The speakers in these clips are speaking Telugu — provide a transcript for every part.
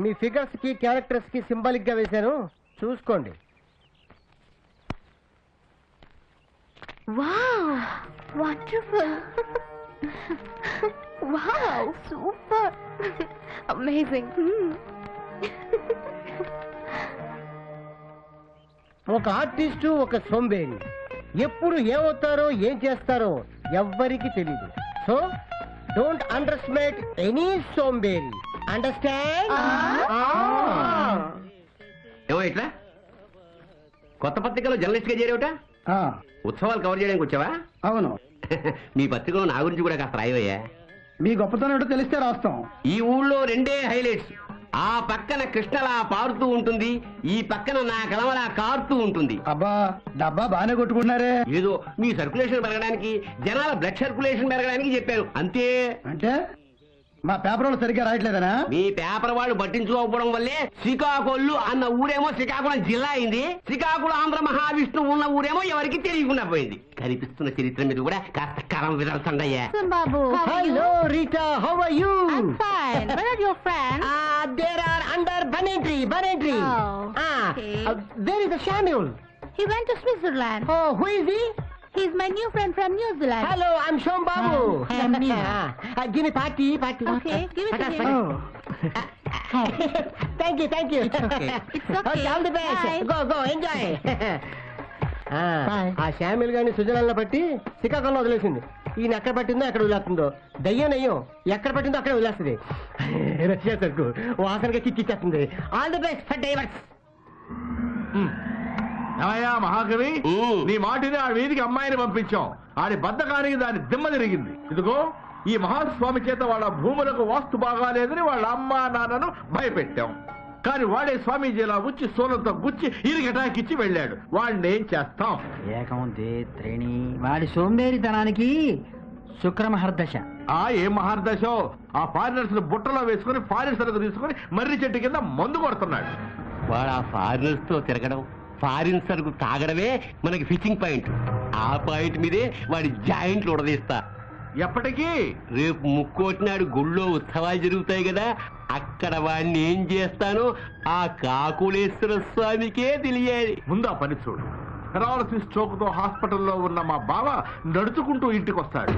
మీ ఫిగర్స్ కి క్యారెక్టర్స్ కి సింబాలిక్ గా వేశాను, చూసుకోండి. Wow, wonderful. Wow, super, amazing. ఒక ఆర్టిస్టు, ఒక సోంబేరి ఎప్పుడు ఏమవుతారో ఏం చేస్తారో ఎవ్వరికి తెలీదు. So don't underestimate any సోంబేరి. అండర్స్టాండ్? ఏమో ఇట్లా కొత్త పత్రికలో జర్నలిస్ట్ గా చేరేవట? ఉత్సవాలు కవర్ చేయడానికి వచ్చావా? అవును. మీ పత్రికలో నా గురించి కూడా కాస్త రాయవయ్యా. మీ గొప్పతనం ఏంటో తెలిస్తే రాస్తాం. ఈ ఊళ్ళో రెండే హైలైట్స్. ఆ పక్కన కృష్ణలా పారుతూ ఉంటుంది, ఈ పక్కన నా కలవలా కారుతూ ఉంటుంది. అబ్బా, డబ్బా బాగానే కొట్టుకుంటున్నారే. ఏదో మీ సర్క్యులేషన్ పెరగడానికి, జనాల బ్లడ్ సర్క్యులేషన్ పెరగడానికి చెప్పారు అంతే. అంటే మా పేపర్ వాళ్ళు సరిగ్గా రాయట్లేదనా? మీ పేపర్ వాళ్ళు పట్టించుకోకపోవడం వల్లే శ్రీకాకుళం అన్న ఊరేమో శ్రీకాకుళం జిల్లా అయింది, శ్రీకాకుళం ఆంధ్ర మహావిష్ణువు ఉన్న ఊరేమో ఎవరికి తెలియకుండా పోయింది. కనిపిస్తున్న చరిత్ర మీద కూడా కాస్త కరం విదల్చండయ్యా. బాబు, hello Rita, how are you? I'm fine. Where are your friends? There are under banyan tree. Oh, okay. Where is the Samuel? He went to Switzerland. Oh, who is he? He's my new friend from New Zealand. Hello, I'm Shom Babu. I'm Nina. Give me party. Okay, give it to him. Thank you. It's okay. All the best. Bye. Go, enjoy. ఆ శామిల్ గారిని సుజనాల్లో పట్టి శ్రీకాకుళంలో వదిలేసింది. ఈయన ఎక్కడ పట్టిందో ఎక్కడ వదిలేస్తుందో. దయ్యం నయ్యం ఎక్కడ పట్టిందో అక్కడ వదిలేస్తుంది. రష్యా సరుకు వాసనగా కిక్కిచ్చేస్తుంది. All the best for divers. ఏమయ్యా మహాకవి, నీ మాటిని ఆ వీధికి అమ్మాయిని పంపించాం. ఆడి బద్దకానికి దాని దిమ్మ తిరిగింది. ఇదిగో ఈ మహాస్వామి చేత వాళ్ళ భూములకు వాస్తు బాగాలేదని వాళ్ళ అమ్మా నాన్నను భయపెట్టాం. కానీ వాడే స్వామీజీలా ఉచ్చి సోలంతో గుచ్చి ఇరిగటాకిచ్చి వెళ్ళాడు. వాడిని ఏం చేస్తాం? ఏకముంది త్రేణి వాడి సోంబేరితనానికి శుక్రమహర్దశ. ఏం మహార్దశో, ఆ ఫారినర్స్ బుట్టలో వేసుకుని ఫారిన్ సరుకు తీసుకుని మర్రి చెట్టు కింద మందు కొడుతున్నాడు. వాడు ఆ ఫారినర్స్ తో తిరగడం, ఫారిన్ సరుకు తాగడమే మనకి ఫిషింగ్ పాయింట్. ఆ పాయింట్ మీదే వాడి జాయింట్లు ఉడదీస్తా. ఎప్పటికీ? రేపు ముక్కోటినాడు గుళ్ళో ఉత్సవాలు జరుగుతాయి కదా, అక్కడ వాడిని ఏం చేస్తానో ఆ కాకులేశ్వర స్వామికే తెలియాలి. ముందా పని చూడు. పెరాలసిస్ స్ట్రోక్ తో హాస్పిటల్లో ఉన్న మా బావ నడుచుకుంటూ ఇంటికి వస్తాడు.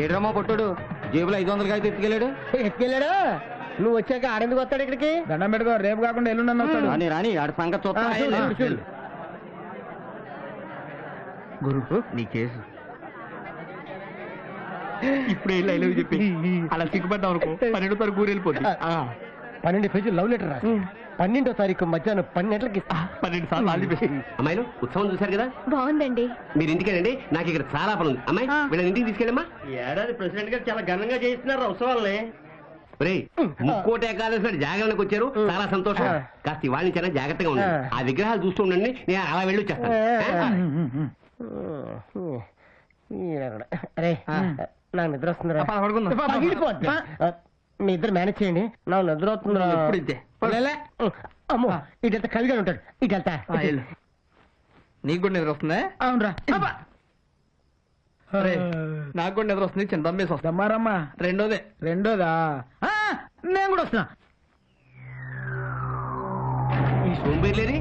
ఏడ్రమ్మా పొట్టుడు జేబులో 500 అయితే ఎత్తుకెళ్ళాడు. నువ్వు వచ్చాక ఆడెందుకు వస్తాడు ఇక్కడికి? దండం పెట్టుకో, రేపు కాకుండా ఎల్లుండి వస్తాడు. రాని ఆడ సంగతి చూస్తా. గురు నీ కేసు ఇప్పుడు లైవ్ చెప్పి అలా సిగ్గుపడ్డావు అనుకో, 12వ తారీఖు ఊరు వెళ్ళిపోతుంది. 12 పేజీలు లవ్ లెటర్ రాసి 12వ తారీఖు మధ్యాహ్నం 12 గంటలకి 12 సార్లు ఆల్ ది బెస్ట్. అమ్మాయిలు ఉత్సవం చూశారు కదా, బాగుందండి. మీరు ఇంటికెళ్ళండి, నాకు ఇక్కడ చాలా పని ఉంది. అమ్మాయి వీళ్ళని ఇంటికి తీసుకెళ్ళమ్మా. ఏడాది ప్రెసిడెంట్ గారు చాలా ఘనంగా చేయిస్తున్నారు ఉత్సవాలని. ముక్కోటి ఏకాదశి నాడు జాగరణకు వచ్చారు, చాలా సంతోషం. కాస్త ఇవాళ నుంచి జాగ్రత్తగా ఉండండి. ఆ విగ్రహాలు చూస్తూ ఉండండి, నేను అలా వెళ్ళి వచ్చేస్తాను. అరే నాకు నిద్ర వస్తుందిరా. మీ ఇద్దరు మేనేజ్ చేయండి, నాకు నిద్ర వస్తుందిరా. అమ్మో ఇటు వెళ్తా కవిగా ఉంటాడు, ఇటు వెళ్తా. నీకు కూడా నిద్ర వస్తుందా? అవునరా, నాకు కూడా నిద్ర వస్తుంది. చిన్న దమ్మేసి వస్తామారమ్మా. రెండోదా? నేను కూడా వస్తున్నా. ఈ సోంబేర్లేది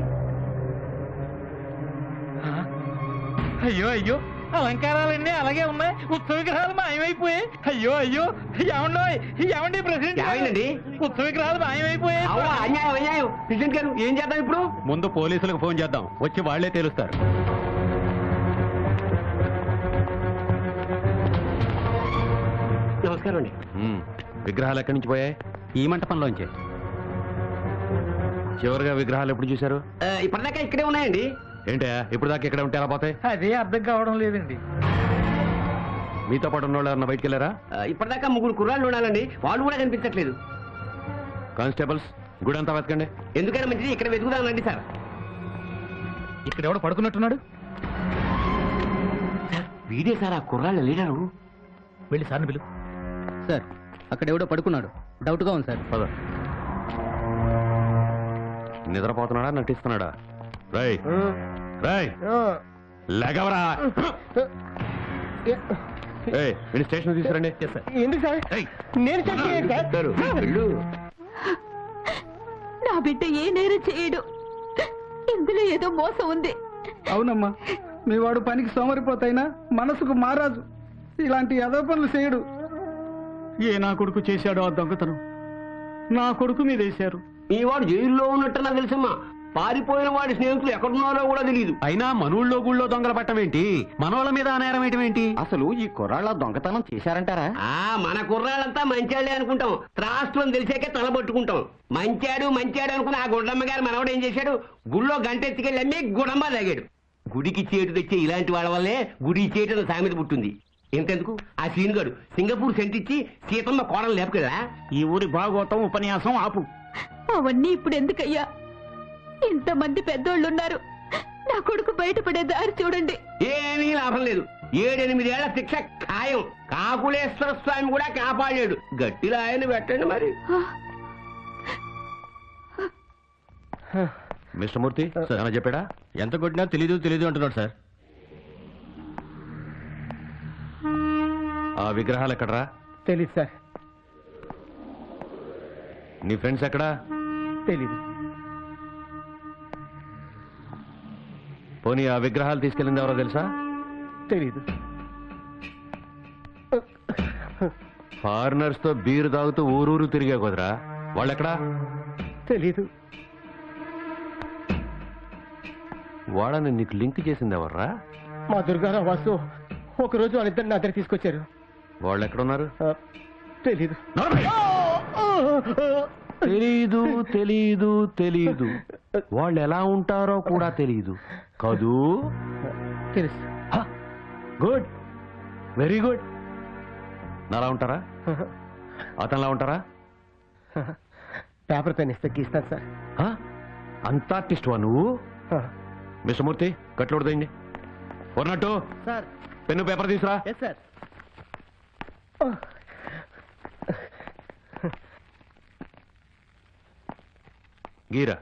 అయ్యో అయ్యో, అలంకారాలన్నీ అలాగే ఉన్నాయి, ఉత్సవ విగ్రహాలు మాయమైపోయాయి. అయ్యో అయ్యో, ఏమండి ప్రెసిడెంట్ ఏమైందండి? ఉత్సవ విగ్రహాలు మాయమైపోయాయి. అవునా, అన్యాయం అన్యాయం. ప్రెసిడెంట్ గారు ఏం చేద్దాం ఇప్పుడు? ముందు పోలీసులకు ఫోన్ చేద్దాం, వచ్చి వాళ్లే తెలుస్తారు. నమస్కారం అండి. విగ్రహాలు ఎక్కడి నుంచి పోయాయి? ఈ మంటపంలోంచి. చివరిగా విగ్రహాలు ఎప్పుడు చూశారు? ఇప్పటిదాకా ఇక్కడే ఉన్నాయండి. ఏంటా ఇప్పుడు దాకా ఇక్కడ ఉంటే ఎలా పోతాయి? అదే అర్థం కావడం లేదండి. మీతో పాటు ఉన్న వాళ్ళు ఎవరన్నా బయటికి వెళ్ళారా? ఇప్పటిదాకా 3 కుర్రాళ్ళు ఉండాలండి, వాళ్ళు కూడా కనిపించట్లేదు. కానిస్టేబుల్స్ గుడి అంతా వెతకండి. ఎందుకైనా మంచిది ఇక్కడ వెతుకుదామండి సార్. ఇక్కడ ఎవడో పడుకున్నట్టున్నాడు. వీడే సార్ ఆ కుర్రాళ్ళ లీడరు. వెళ్ళి సార్ని పిలు. సార్ అక్కడ ఎవడో పడుకున్నాడు, డౌట్ గా ఉంది సార్. పద. నిద్రపోతున్నాడా నటిస్తున్నాడా? రై రై లెగవరా. వీడి స్టేషన్ తీసుకురండి. ఎందుకు సార్? నేను చెప్పేది నా బిడ్డ ఏ నేరం చేయడు, ఇందులో ఏదో మోసం ఉంది. అవునమ్మా, మీ వాడు పనికి సోమరిపోతైనా మనసుకు మారాజు, ఇలాంటి యదో పనులు చేయడు. ఏ నా కొడుకు చేశాడో ఆ దొంగతనం నా కొడుకు మీద వేశారు. ఈ వాడు జైల్లో ఉన్నట్టు నాకు తెలుసమ్మా. పారిపోయిన వాడి స్నేహితులు ఎక్కడున్నారో కూడా తెలియదు. అయినా మనూళ్ళో గుళ్ళో దొంగల పట్టం ఏంటి, మనోళ్ళ మీద నేరం ఏంటి? అసలు ఈ కుర్రాళ్ళ దొంగతనం చేశారంటారా? మన కుర్రాళ్ళంతా మంచాడే అనుకుంటాం, త్రాస్తుని తెలిసాకే తలబట్టుకుంటాం. మంచాడు అనుకుని ఆ గుండమ్మ గారు మనవడు ఏం చేశాడు, గుళ్ళో గంట ఎత్తుకెళ్ళి అమ్మి గుడమ్మ తాగాడు. గుడికి చేటు తెచ్చే ఇలాంటి వాళ్ళ వల్లే గుడి చేటు సామెత పుట్టింది. ఎంతెందుకు ఆ సీనుగాడు సింగపూర్ సెంటిచ్చి సీతమ్మ కోడలు లేపు కదా. ఈ ఊరి భాగవతం ఉపన్యాసం ఆపు. అవన్నీ ఇప్పుడు ఎందుకయ్యా? ఇంతమంది పెద్దోళ్ళున్నారు, నా కొడుకు బయటపడే దారి చూడండి. ఏమీ లాభం లేదు. 7-8 ఏళ్ల శిక్ష ఖాయం. కాకులేశ్వర స్వామి కూడా కాపాడాడు. గట్టిలో ఆయన పెట్టండి మరి. మిస్టర్ మూర్తి ఏమైనా చెప్పాడా? ఎంత కొట్టినా తెలీదు అంటున్నాడు సార్. ఆ విగ్రహాలు ఎక్కడరా? తెలీదు సార్. నీ ఫ్రెండ్స్ ఎక్కడా? తెలీదు. పోనీ ఆ విగ్రహాలు తీసుకెళ్ళింది ఎవరో తెలుసా? తెలీదు. ఫారినర్స్ తో బీరు తాగుతూ ఊరూరు తిరిగే కుదరా, వాళ్ళెక్కడా? తెలీదు. వాళ్ళని నీకు లింక్ చేసింది ఎవర్రా? మా దుర్గారావు వాసు ఒకరోజు వాళ్ళిద్దరిని నా దగ్గర తీసుకొచ్చారు. వాళ్ళు ఎక్కడున్నారు? తెలీదు. తెలీదు తెలీదు తెలీదు. వాళ్ళు ఎలా ఉంటారో కూడా తెలీదు కదూ? తెలుసు. Good, very good. నాలా ఉంటారా? అతనిలా ఉంటారా? పేపర్ పెన్ ఇస్తే గీస్తాను సార్. అంత ఆర్టిస్ట్ వా నువ్వు? మిస్టర్ మూర్తి కట్లోడదండి. ఉన్నట్టు సార్ పెన్ను పేపర్ తీసురా. Yes sir. గీరా.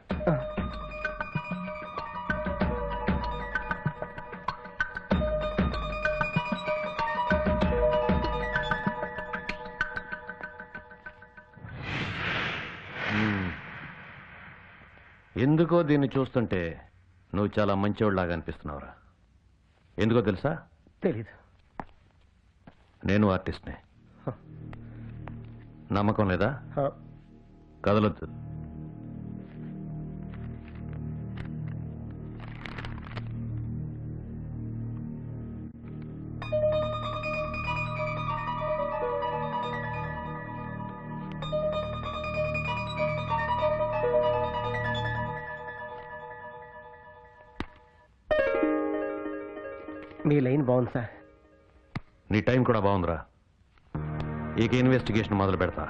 ఎందుకో దీన్ని చూస్తుంటే నువ్వు చాలా మంచివాళ్ళలాగా అనిపిస్తున్నావురా. ఎందుకో తెలుసా? తెలీదు. నేను ఆర్టిస్ట్నే. నమ్మకం లేదా? కదలొద్దు. మీ లైన్ బాగుంది సార్. నీ టైం కూడా బాగుందిరా. ఇక ఇన్వెస్టిగేషన్ మొదలు పెడతా.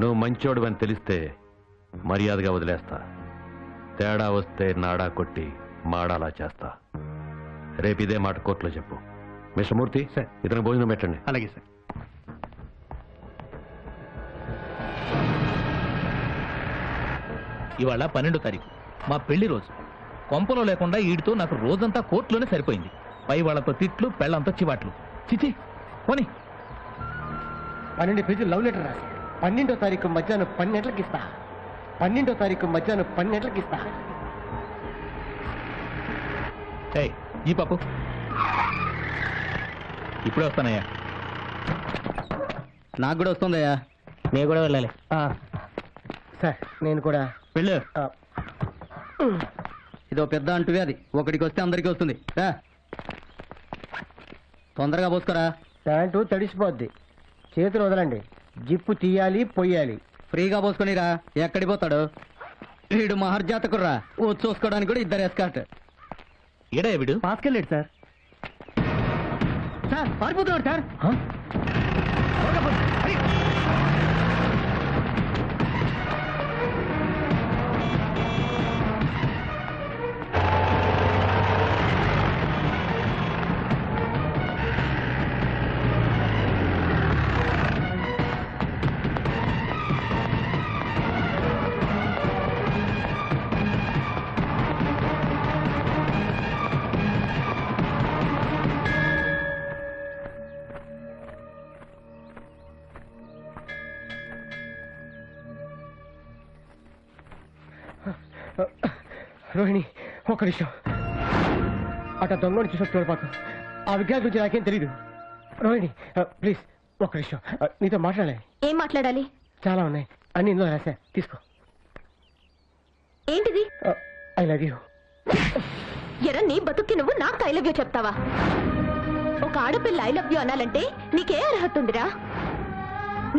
నువ్వు మంచోడు అని తెలిస్తే మర్యాదగా వదిలేస్తా. తేడా వస్తే నాడా కొట్టి మాడాలా చేస్తా. రేపు ఇదే మాట కోర్టులో చెప్పు. మిస్టర్ మూర్తి సార్, ఇతను భోజనం పెట్టండి. అలాగే సార్. ఇవాళ 12వ తారీఖు, మా పెళ్లి రోజు. కొంపలో లేకుండా ఈడితో నాకు రోజంతా కోర్టులోనే సరిపోయింది. పై వాళ్ళతో తిట్లు, పెళ్ళంతో చివాట్లు. చిచి పోనీ. 12 పేజీలు లవ్ లెటర్ రాసి 12వ తారీఖు మధ్యాహ్నం 12 గంటలకు ఇస్తా. 12వ తారీఖు మధ్యాహ్నం 12 గంటలకు ఇస్తా. ఏయ్ ఈ పాపు ఇప్పుడే వస్తానయ్యా. నాకు కూడా వస్తుందయ్యా. నేను కూడా వెళ్ళాలి. సార్ నేను కూడా వెళ్ళు. ఆ, ఇదో పెద్ద అంటువే, అది ఒకటికి వస్తే అందరికీ వస్తుంది. రా తొందరగా పోసుకోరా. ప్యాంటు తడిసిపోద్ది. చేతులు వదలండి. జిప్పు తీయాలి, పొయ్యాలి. ఫ్రీగా పోసుకొనిరా. ఎక్కడికి పోతాడు వీడు? మహర్జాతకుర్రా. ఓ చూసుకోవడానికి కూడా ఇద్దరు ఎస్కాట్. ఏడా వీడు? పాసుకెళ్ళాడు సార్. సార్ పారిపోతున్నాడు సార్. రోహిణి ఒక్క నిమిషం. అట దొంగని చూసి చూడపాకు. ఆ విగ్రహం గురించి నాకేం తెలీదు. రోహిణి ప్లీజ్ ఒక్క నిమిషం. నీతో మాట్లాడాలి. ఏం మాట్లాడాలి? చాలా ఉన్నాయి. అన్ని ఇందులో రాశా. తీసుకో. ఏంటిది? I love you. ఎరా నీ బతుక్కి నువ్వు నాకు ఐ లవ్ యూ చెప్తావా? ఒక ఆడపిల్ల ఐ లవ్ యూ అనాలంటే నీకే అర్హత ఉందిరా?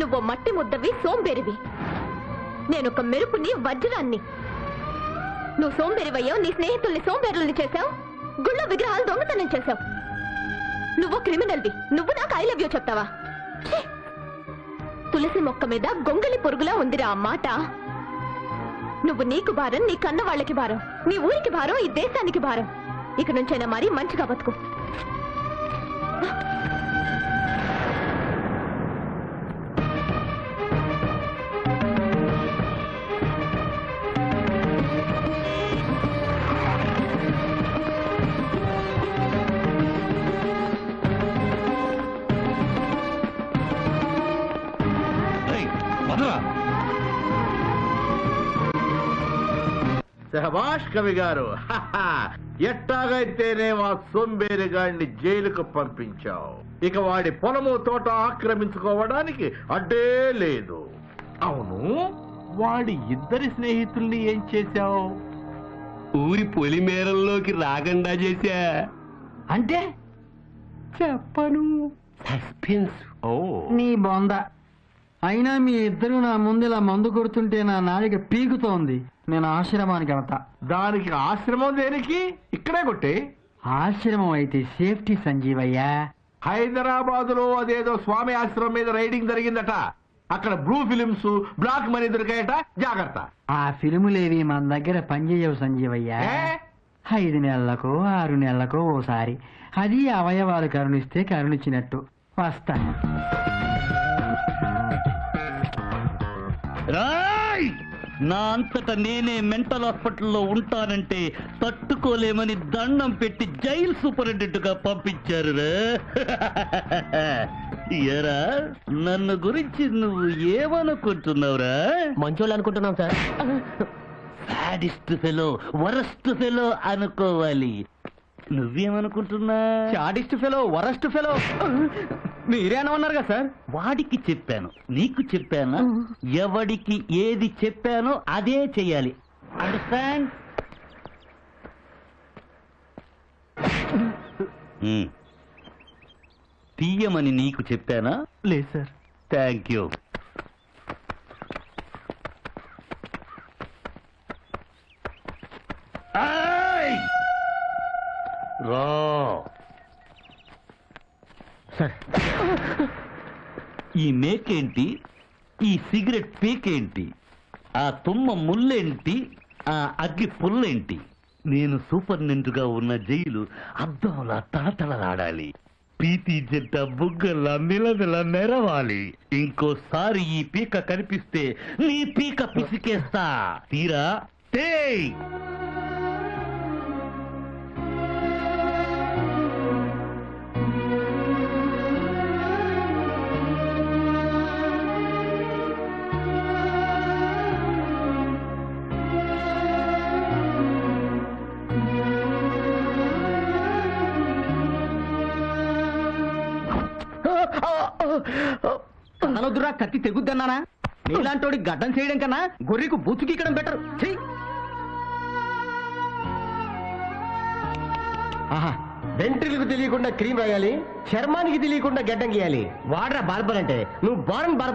నువ్వు మట్టి ముద్దవి, సోంబేరివి. నేనొక మెరుపుని, వజ్రాన్ని. నువ్వు సోంబేరివయ్యావు, నీ స్నేహితుల్ని సోంబేరుల్ని చేశావు, గుళ్ళ విగ్రహాలు దొంగతనం చేశావు. నువ్వు క్రిమినల్వి. నువ్వు నాకు ఐ లవ్ యూ చెప్తావా? ఛీ! తులసి మొక్క మీద గొంగళి పొరుగులా ఉందిరా ఆ మాట. నువ్వు నీకు భారం, నీ కన్న వాళ్ళకి భారం, నీ ఊరికి భారం, ఈ దేశానికి భారం. ఇక నుంచైనా మరీ మంచిగా బతుకు. శభాష్ కవి గారు. ఎట్టాగైతేనే మా సోంబేరి గాడిని జైలుకు పంపించావు. ఇక వాడి పొలము తోట ఆక్రమించుకోవడానికి అడ్డే లేదు. అవును, వాడి ఇద్దరి స్నేహితుల్ని ఏం చేశావు? ఊరి పొలిమేరల్లోకి రాకుండా చేశా. అంటే చెప్పను. సస్పెన్స్. ఓ నీ బొంద. అయినా మీ ఇద్దరు నా ముందు ఇలా మందు కొడుతుంటే నా నాలిక పీకుతోంది. నేను ఆశ్రమానికి వెళ్తా. దానికి ఆశ్రమం దేనికి? ఇక్కడే కొట్టే. ఆశ్రమం అయితే సేఫ్టీ సంజీవయ్యా. హైదరాబాద్ లో అదేదో స్వామి ఆశ్రమం మీద రైడింగ్ జరిగిందట. అక్కడ బ్లూ ఫిలిమ్స్, బ్లాక్ మనీ దొరికాయట. జాగ్రత్త. ఆ ఫిల్ములేవి మన దగ్గర పనిచేయవు సంజీవయ్యా. 5 నెలలకో 6 నెలలకో ఓసారి. అది అవయవాలు కరుణిస్తే కరుణించినట్టు. వస్తా. నా అంతటా నేనే మెంటల్ హాస్పిటల్లో ఉంటానంటే తట్టుకోలేమని దండం పెట్టి జైలు సూపరింటెండెంట్ గా పంపించారు. ఎరా నన్ను గురించి నువ్వు ఏమనుకుంటున్నావురా? మంచోళ్ళు అనుకుంటున్నాం sir. Sadist fellow, worst fellow అనుకోవాలి. నువ్వేమనుకుంటున్నా? చాడిస్ట్ ఫెలో, వరస్ట్ ఫెలో మీరేనమన్నారు కదా సార్. వాడికి చెప్పాను, నీకు చెప్పానా? ఎవడికి ఏది చెప్పానో అదే చెయ్యాలి. అండర్స్టాండ్? తీయమని నీకు చెప్పానా? లేదు సార్. Thank you. రా సార్. ఈ మేకేంటి? ఈ సిగరెట్ పీకేంటి? ఆ తుమ్మ ముళ్ళేంటి? ఆ అగ్గి పుల్లేంటి? నేను సూపర్నెంట్ గా ఉన్న జైలు అద్దంలా తలతలలాడాలి. పీతి జంట బుగ్గల్లా మిలమిల మెరవాలి. ఇంకోసారి ఈ పీక కనిపిస్తే నీ పీక పిసికేస్తా. తీరా టేయ్. కదలొద్దురా, కత్తి తెగుద్దన్నానా? నీలాంటోడి గడ్డం చేయడం కన్నా గొర్రెకు బూచుకిక్కడం బెటర్. ఆహా, వెంట్రులకు తెలియకుండా క్రీమ్ రాయాలి, చర్మానికి తెలియకుండా గడ్డం గీయాలి. వాడరా బార్బర్ అంటే. నువ్వు బార్న్ బార్బర్